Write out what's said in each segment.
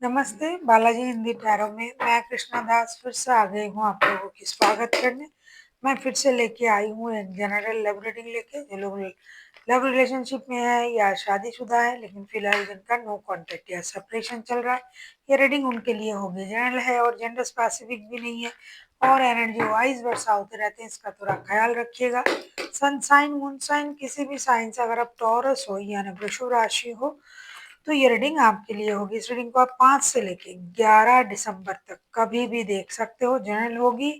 नमस्ते, बालाजी हिंदी टैरो में मैं कृष्णा दास फिर से आ गई हूँ आप लोगों की स्वागत करने। मैं फिर से लेके आई हूँ एक जनरल लव रीडिंग लेके, जो लोग लव रिलेशनशिप में है या शादीशुदा है लेकिन फिलहाल जिनका नो कॉन्टेक्ट या सेपरेशन चल रहा है, ये रीडिंग उनके लिए होगी। जनरल है और जेंडर स्पेसिफिक भी नहीं है और एनर्जी वाइज वर्षा होते रहते हैं, इसका थोड़ा ख्याल रखिएगा। सन साइन मून साइन किसी भी साइन से अगर आप टॉरस हो यानी वृषभ राशि हो तो ये रीडिंग आपके लिए होगी। इस रीडिंग को आप 5 से लेके 11 दिसंबर तक कभी भी देख सकते हो। जनरल होगी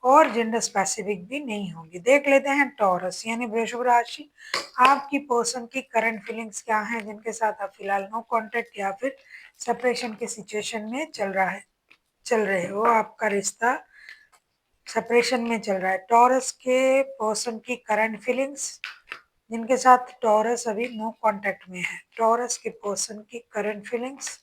और जेंडर स्पेसिफिक भी नहीं होगी। देख लेते हैं टॉरस यानी वृषभ राशि, आपकी पर्सन की करंट फीलिंग्स क्या हैं जिनके साथ आप फिलहाल नो कांटेक्ट या फिर सेपरेशन के सिचुएशन में चल रहे हो। आपका रिश्ता सेपरेशन में चल रहा है। टॉरस के पर्सन की करंट फीलिंग्स जिनके साथ टॉरस अभी नो कांटेक्ट में है। टॉरस के पर्सन की करंट फीलिंग्स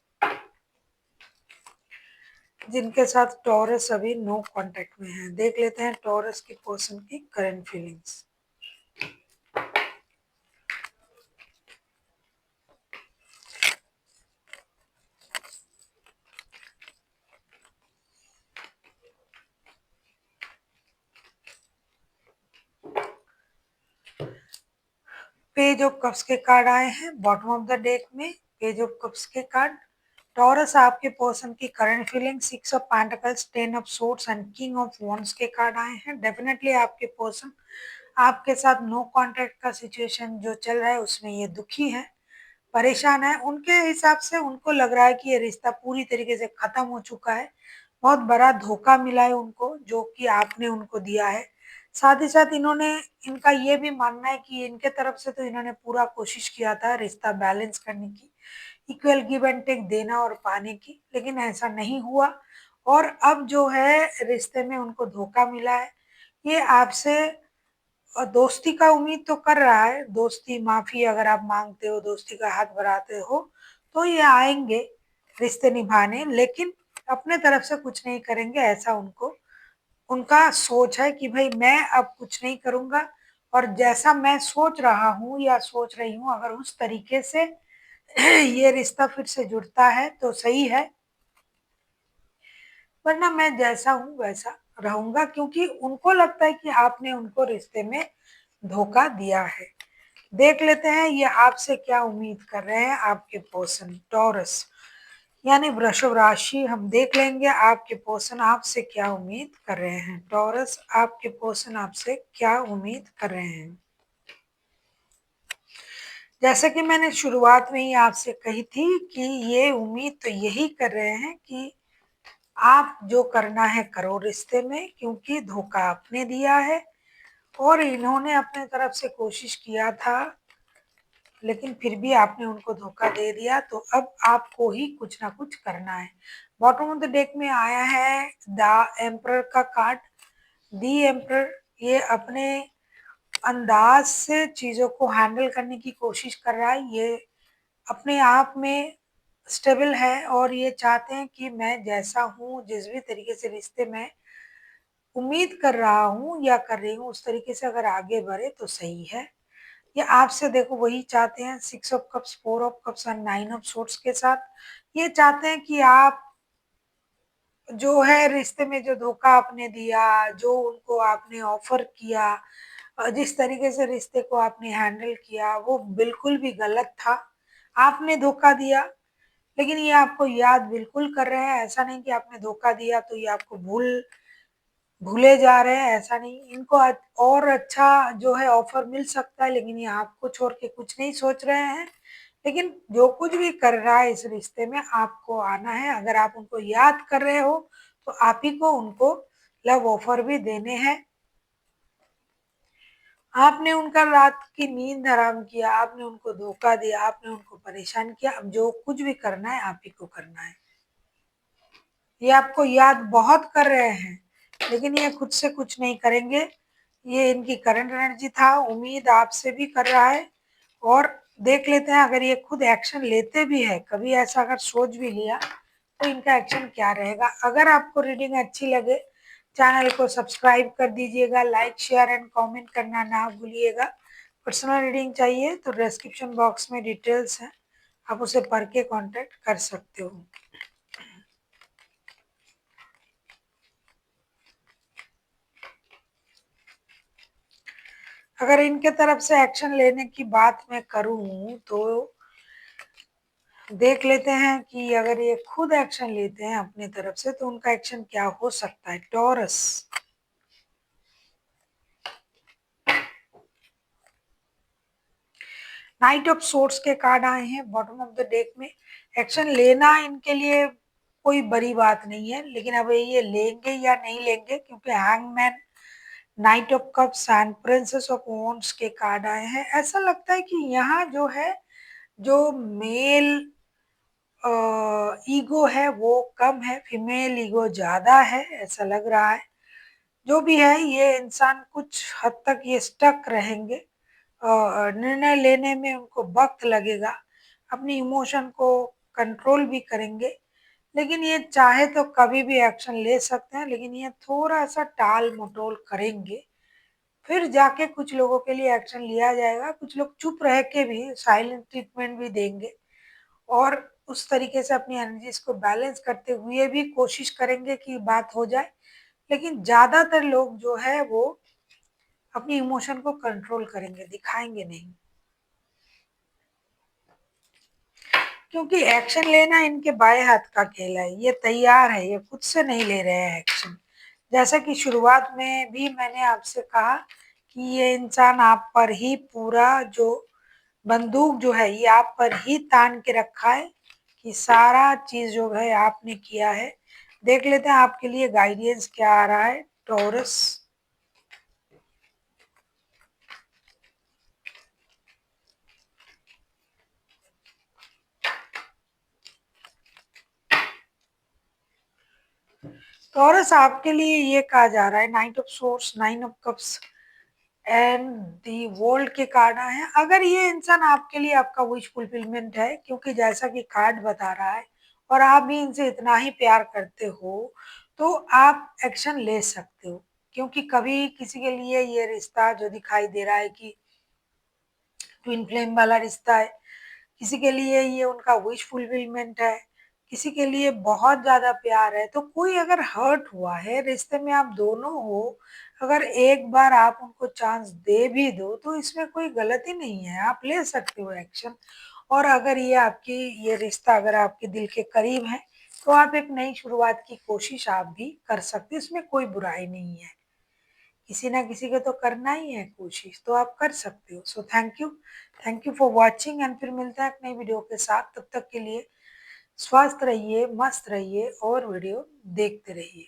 जिनके साथ टॉरस अभी नो कांटेक्ट में है। देख लेते हैं टॉरस के पर्सन की current feelings. Page of cups के कार्ड आए हैं बॉटम ऑफ द डेक में। पेज ऑफ कप्स के कार्ड, टॉरस आपके पर्सन की current feeling, 6 of pentacles, 10 of swords and king of wands के कार्ड आए हैं। डेफिनेटली आपके पर्सन आपके साथ नो कॉन्टेक्ट का सिचुएशन जो चल रहा है उसमें ये दुखी है, परेशान है। उनके हिसाब से उनको लग रहा है कि ये रिश्ता पूरी तरीके से खत्म हो चुका है। बहुत बड़ा धोखा मिला है उनको जो कि आपने उनको दिया है। साथ ही साथ इनका ये भी मानना है कि इनके तरफ से तो इन्होंने पूरा कोशिश किया था रिश्ता बैलेंस करने की, इक्वल गिव एंड टेक देना और पाने की, लेकिन ऐसा नहीं हुआ। और अब जो है रिश्ते में उनको धोखा मिला है। ये आपसे और दोस्ती का उम्मीद तो कर रहा है, दोस्ती माफी अगर आप मांगते हो, दोस्ती का हाथ बढ़ाते हो तो ये आएंगे रिश्ते निभाने, लेकिन अपने तरफ से कुछ नहीं करेंगे ऐसा उनका सोच है कि भाई मैं अब कुछ नहीं करूंगा और जैसा मैं सोच रहा हूँ या सोच रही हूँ अगर उस तरीके से ये रिश्ता फिर से जुड़ता है तो सही है, वरना मैं जैसा हूँ वैसा रहूंगा, क्योंकि उनको लगता है कि आपने उनको रिश्ते में धोखा दिया है। देख लेते हैं ये आपसे क्या उम्मीद कर रहे हैं आपके पर्सन टॉरस यानी वृषभ राशि। हम देख लेंगे आपके पर्सन आपसे क्या उम्मीद कर रहे हैं। टॉरस आपके पर्सन आपसे क्या उम्मीद कर रहे हैं। जैसे कि मैंने शुरुआत में ही आपसे कही थी कि ये उम्मीद तो यही कर रहे हैं कि आप जो करना है करो रिश्ते में, क्योंकि धोखा आपने दिया है और इन्होंने अपने तरफ से कोशिश किया था लेकिन फिर भी आपने उनको धोखा दे दिया, तो अब आपको ही कुछ ना कुछ करना है। बॉटम ऑफ द डेक में आया है द एम्परर का कार्ड। दी एम्परर ये अपने अंदाज से चीजों को हैंडल करने की कोशिश कर रहा है। ये अपने आप में स्टेबल है और ये चाहते हैं कि मैं जैसा हूँ, जिस भी तरीके से रिश्ते में उम्मीद कर रहा हूँ या कर रही हूँ उस तरीके से अगर आगे बढ़े तो सही है। ये आपसे देखो वही चाहते हैं, 6 ऑफ कप्स, 4 ऑफ कप्स और 9 ऑफ सोर्ड्स के साथ। ये चाहते हैं कि आप जो है रिश्ते में जो धोखा आपने दिया, जो उनको आपने ऑफर किया, जिस तरीके से रिश्ते को आपने हैंडल किया वो बिल्कुल भी गलत था। आपने धोखा दिया लेकिन ये आपको याद बिल्कुल कर रहे हैं। ऐसा नहीं कि आपने धोखा दिया तो ये आपको भूले जा रहे हैं, ऐसा नहीं। इनको और अच्छा जो है ऑफर मिल सकता है लेकिन ये आपको छोड़ के कुछ नहीं सोच रहे हैं। लेकिन जो कुछ भी कर रहा है इस रिश्ते में आपको आना है। अगर आप उनको याद कर रहे हो तो आप ही को उनको लव ऑफर भी देने हैं। आपने उनका रात की नींद हराम किया, आपने उनको धोखा दिया, आपने उनको परेशान किया। अब जो कुछ भी करना है आप ही को करना है। ये आपको याद बहुत कर रहे हैं लेकिन ये खुद से कुछ नहीं करेंगे। ये इनकी करंट एनर्जी था। उम्मीद आपसे भी कर रहा है और देख लेते हैं अगर ये खुद एक्शन लेते भी है, कभी ऐसा अगर सोच भी लिया तो इनका एक्शन क्या रहेगा। अगर आपको रीडिंग अच्छी लगे चैनल को सब्सक्राइब कर दीजिएगा, लाइक शेयर एंड कमेंट करना ना भूलिएगा। पर्सनल रीडिंग चाहिए तो डिस्क्रिप्शन बॉक्स में डिटेल्स है, आप उसे पढ़ के कांटेक्ट कर सकते हो। अगर इनके तरफ से एक्शन लेने की बात मैं करूँ तो देख लेते हैं कि अगर ये खुद एक्शन लेते हैं अपनी तरफ से तो उनका एक्शन क्या हो सकता है। टॉरस, नाइट ऑफ सोर्ड्स के कार्ड आए हैं बॉटम ऑफ द डेक में। एक्शन लेना इनके लिए कोई बड़ी बात नहीं है, लेकिन अब ये लेंगे या नहीं लेंगे, क्योंकि hangman, night of cups and princess of wands के कार्ड आए हैं। ऐसा लगता है कि यहाँ जो है, जो मेल ईगो है वो कम है, फीमेल ईगो ज़्यादा है, ऐसा लग रहा है। जो भी है, ये इंसान कुछ हद तक ये स्टक रहेंगे। निर्णय लेने में उनको वक़्त लगेगा, अपनी इमोशन को कंट्रोल भी करेंगे, लेकिन ये चाहे तो कभी भी एक्शन ले सकते हैं, लेकिन ये थोड़ा-सा टाल-मटोल करेंगे। फिर जाके कुछ लोगों के लिए एक्शन लिया जाएगा, कुछ लोग चुप रह के भी साइलेंट ट्रीटमेंट भी देंगे और उस तरीके से अपनी एनर्जीज़ को बैलेंस करते हुए भी कोशिश करेंगे कि बात हो जाए। लेकिन ज़्यादातर लोग जो है वो अपनी इमोशन को कंट्रोल करेंगे, दिखाएँगे नहीं। क्योंकि एक्शन लेना इनके बाएँ हाथ का खेल है, ये तैयार है, ये खुद से नहीं ले रहे हैं एक्शन। जैसा कि शुरुआत में भी मैंने आपसे कहा कि ये इंसान आप पर ही पूरा जो बंदूक जो है ये आप पर ही तान के रखा है कि सारा चीज़ जो है आपने किया है। देख लेते हैं आपके लिए गाइडेंस क्या आ रहा है। टॉरस, टॉरस आपके लिए ये कहा जा रहा है, night of swords, nine of cups and the world के कार्ड आए हैं। अगर ये इंसान आपके लिए आपका विश फुलफिलमेंट है, क्योंकि जैसा कि कार्ड बता रहा है और आप भी इनसे इतना ही प्यार करते हो, तो आप एक्शन ले सकते हो। क्योंकि कभी किसी के लिए ये रिश्ता जो दिखाई दे रहा है कि ट्विन फ्लेम वाला रिश्ता है, किसी के लिए ये उनका विश फुलफिलमेंट है, किसी के लिए बहुत ज़्यादा प्यार है, तो कोई अगर हर्ट हुआ है, रिश्ते में आप दोनों हो, अगर एक बार आप उनको चांस दे भी दो, तो इसमें कोई गलती नहीं है, आप ले सकते हो एक्शन। और अगर ये रिश्ता अगर आपके दिल के करीब है, तो आप एक नई शुरुआत की कोशिश आप भी कर सकते हो, इसमें कोई बुराई नहीं है। किसी ना किसी को तो करना ही है कोशिश, तो आप कर सकते हो। So thank you for watching and फिर मिलते हैं एक नई वीडियो के साथ। तब तक के लिए स्वस्थ रहिए, मस्त रहिए और वीडियो देखते रहिए।